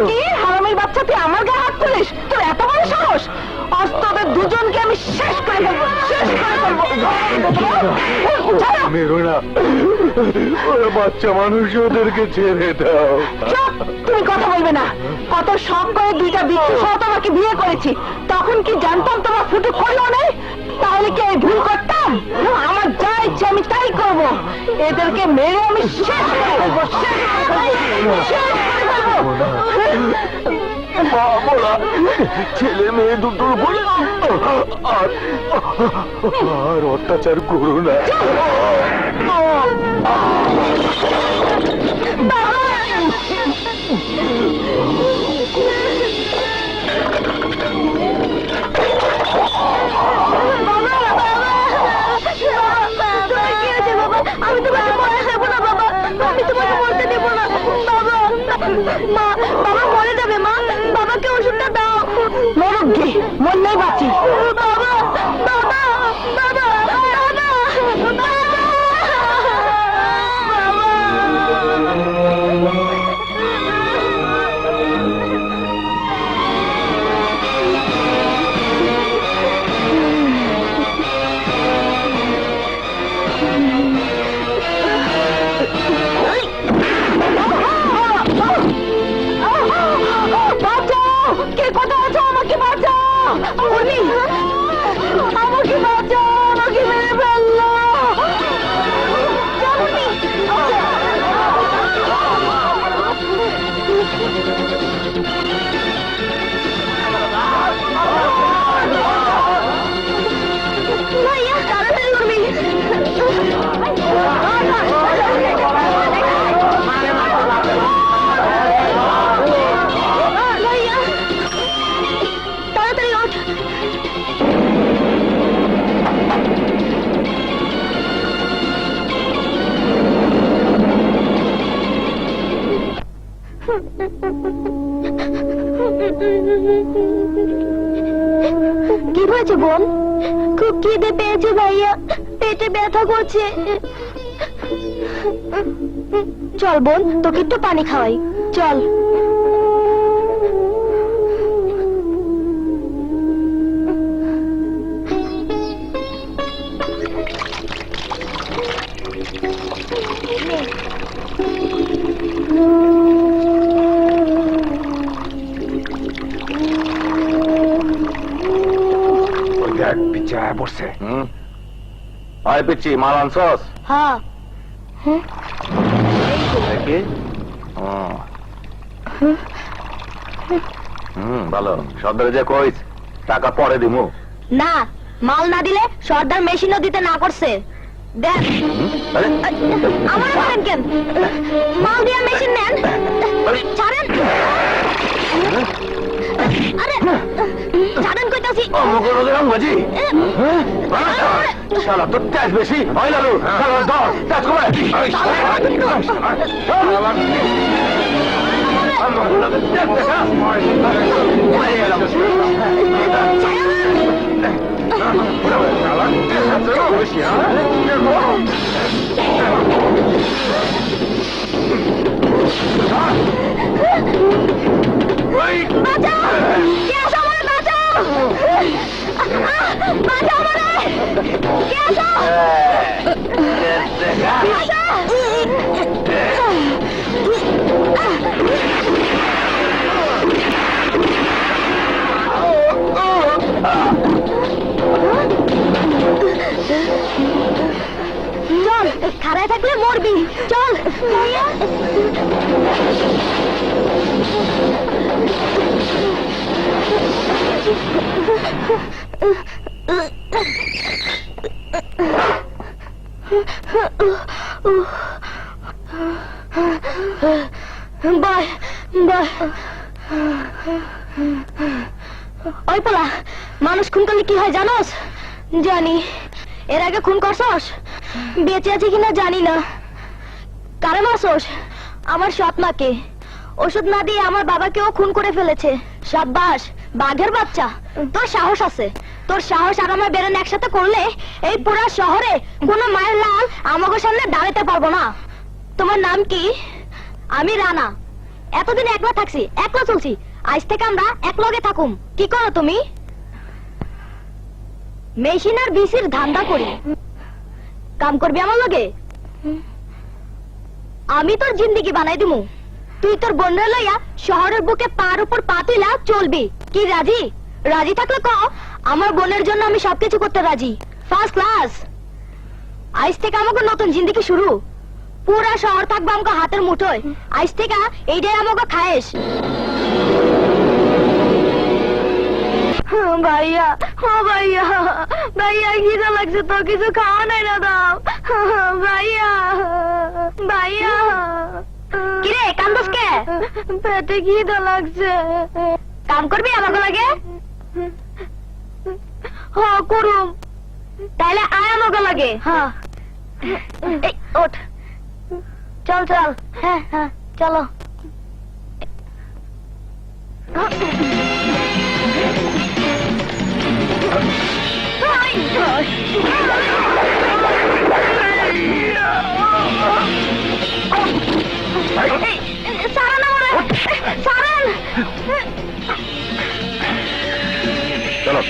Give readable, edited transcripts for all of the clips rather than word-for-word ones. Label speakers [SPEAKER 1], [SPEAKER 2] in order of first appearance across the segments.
[SPEAKER 1] কি হারামির বাচ্চা, তুই আমার গায়ে হাত তুলিস? তোর এত বড় সাহস! আজ তোদের দুজনকে আমি শেষ করে ফেলবো, শেষ করে ফেলবো।
[SPEAKER 2] মেরো না, ওরা বাচ্চা মানুষ, ওদেরকে ছেড়ে দাও।
[SPEAKER 1] চুপ, তুমি কথা বলবে না। কত শখ করে দুইটা বিচ্ছু সহ তোমাকে বিয়ে করেছি, তখন কি জানতাম তোমার ফুটে করলো নেই? তাহলে কি আমি ভুল করতাম? আমার যা ইচ্ছে আমি তাই করবো। এদেরকে মেরে আমি শেষ করে ফেলবো, শেষ করে ফেলবো, শেষ করে ফেলবো।
[SPEAKER 2] ছেলে মেয়ে দুটোর বলে আর অত্যাচার করো না।
[SPEAKER 1] আমি তোমাকে মরে দেবো না বাবা, আমি তোমাকে মরতে দেবো না বাবা। মা, বাবা মরে যাবে মা, বাবাকে ওষুধটা দাও। মরুক গে, মরলেই বাঁচি। বাবা, বাবা, বাবা, কে কোথায় আছো? আমাকে বাঁচাও, আমাকে বাঁচাও, আমাকে মেরে ফেললো। ভাইয়া তাড়াতাড়ি করবি। ভাইয়া তাড়াতাড়ি ওঠ। কি হয়েছে বোন? খুব খিদে পেয়েছে ভাইয়া, পেটে ব্যথা করছে। চল বোন, তোকে একটু পানি খাওয়াই, চল।
[SPEAKER 2] পিছায় পড়ছে। আয় পিচ্ছি, মাল আনছস?
[SPEAKER 1] হ্যাঁ।
[SPEAKER 2] দেখি। ভালো, সর্দারে যে কইস টাকা পরে দিমু।
[SPEAKER 1] না, মাল না দিলে সর্দার মেশিনও দিতে না করছে। দেখ আমার মারেন কেন? মাল দিয়ে মেশিন নেন, ছাড়েন। আরে ছাড়েন কইতাছি।
[SPEAKER 2] বাজি শালা তোর ট্যাক্স বেশি হয় লালু, ট্যাক্স কমায়।
[SPEAKER 1] বাঁচাও, কে আছো আমারে বাঁচাও, বাঁচাও আমারে, কে আছো? চল, খাড়ায় থাকলে মরবি, চল। Bye bye. ওই পোলা, মানুষ খুন করলে কি হয় জানোস? জানি। এর আগে খুন করছস? বেঁচে আছে কিনা জানি না। কারে মারছস? আমার সৎ মাকে। ওষুধ না দিয়ে আমার বাবাকেও খুন করে ফেলেছে। সাব্বাস, বাঘের বাচ্চা, তোর সাহস আছে।
[SPEAKER 3] তোর সাহস আর আমার বেরোন একসাথে করলে এই পুরো শহরে কোনো মায়ের লাল আমাকে সামনে দাঁড়াতে পারবো না। তোমার নাম কি? আমি রানা। এতদিন একলা থাকছি, একলা চলছি, আজ থেকে আমরা একলগে থাকুম। কি করো তুমি? মেশিন আর বিসির ধান্দা করি। কাম করবি আমার লগে? আমি তোর জিন্দেগি বানাই দিমু। তুই তোর বোনরা লইয়া শহরের বুকে পার উপর পা তুইলা চলবি। কি রাজি? রাজি থাকলে ক, আমার বোনের জন্য আমি সবকিছু করতে রাজি। First class. আজ থেকে আমাকে নতুন জিন্দেগি শুরু। পুরা শহর থাকবে আমাকে হাতের মুঠোয়। আজ থেকে এইটাই আমাকে খায়েস। ভাইয়া, ও ভাইয়া, ভাইয়া খিদা লাগছে তো, কিছু খাওয়া নাই না দাও। ভাইয়া, ভাইয়া। কিরে কান্দস কে? পেটে খিদা লাগছে। কাম করবি আমাকে লাগে? হ্যাঁ করুম। তাইলে আয় আমাকে লাগে। হ্যাঁ এই ওঠ, চল চল। হ্যাঁ হ্যাঁ চলো।
[SPEAKER 2] চলো।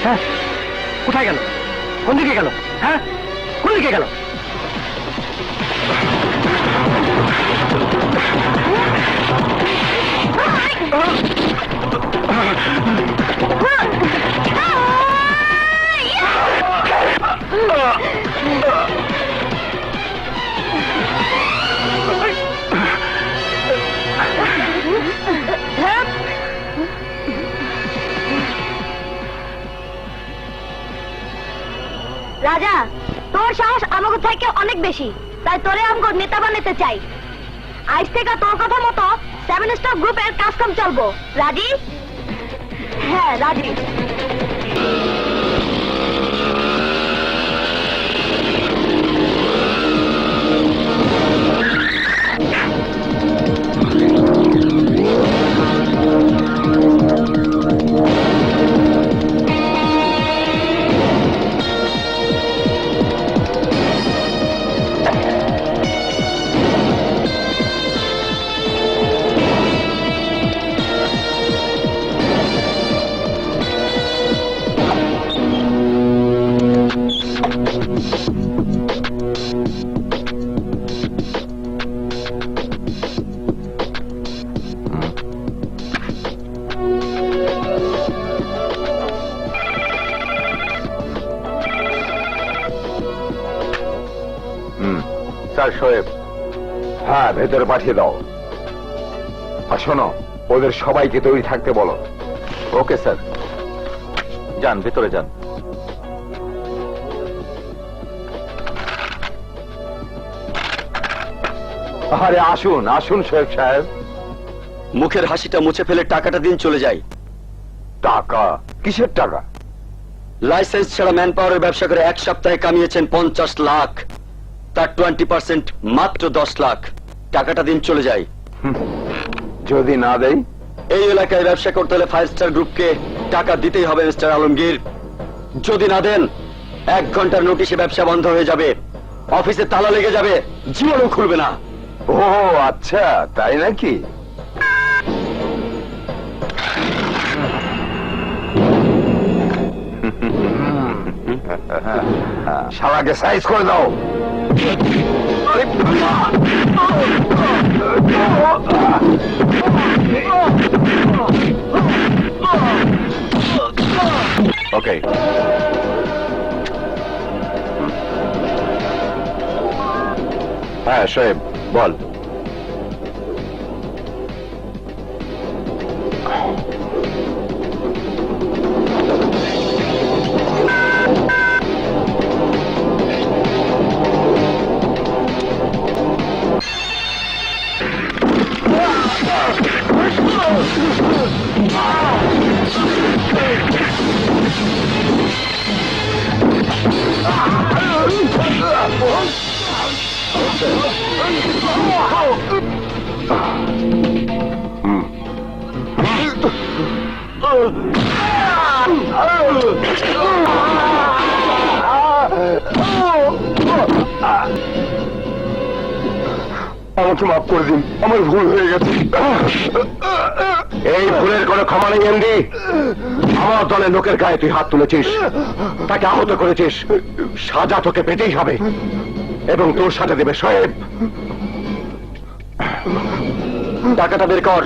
[SPEAKER 4] হ্যাঁ, কোথায় গেল? কোন দিকে গেল? হ্যাঁ, কোন দিকে গেল?
[SPEAKER 3] রাজা, তোর সাহস আমাকে থেকে অনেক বেশি, তাই তোরে আমাকে নেতা বানাতে চাই। আজ থেকে তোর কথা মতো 7 স্টার গ্রুপের কাজ কাম চলবো। রাজি? হ্যাঁ রাজি।
[SPEAKER 2] স্যার শোয়েব, হ্যাঁ ভেতরে পাঠিয়ে দাও। আর শোনো, ওদের সবাইকে তৈরি থাকতে বলো। ওকে স্যার, যান ভেতরে যান। আরে আসুন আসুন শোয়েব সাহেব।
[SPEAKER 4] মুখের হাসিটা মুছে ফেলে টাকাটা দিন, চলে যাই।
[SPEAKER 2] টাকা? কিসের টাকা?
[SPEAKER 4] লাইসেন্স ছাড়া ম্যান পাওয়ারের ব্যবসা করে 1 সপ্তাহে কামিয়েছেন 50 লাখ, তার 20% মাত্র 10 লাখ। টাকাটা দিন, চলে যাই।
[SPEAKER 2] যদি না দেই?
[SPEAKER 4] এই এলাকায় ব্যবসা করতে হলে 5 স্টার গ্রুপকে টাকা দিতেই হবে মিস্টার আলমগীর। যদি না দেন 1 ঘন্টার নোটিশে ব্যবসা বন্ধ হয়ে যাবে, অফিসে তালা লেগে যাবে, জীবনও খুলবে না।
[SPEAKER 2] ও আচ্ছা, তাই নাকি? শালাকে সাইজ করে দাও। ওকে হ্যাঁ শোয়েব বল। আমাকে মাফ করে দিন, আমার ভুল হয়ে গেছে। এই ভুলের কোনো ক্ষমা নেই এমডি। আমার দলের লোকের গায়ে তুই হাত তুলেছিস, তাকে আহত করেছিস, সাজা তোকে পেতেই হবে এবং তোর সাজা দেবে শোয়েব।
[SPEAKER 4] টাকাটা বের কর।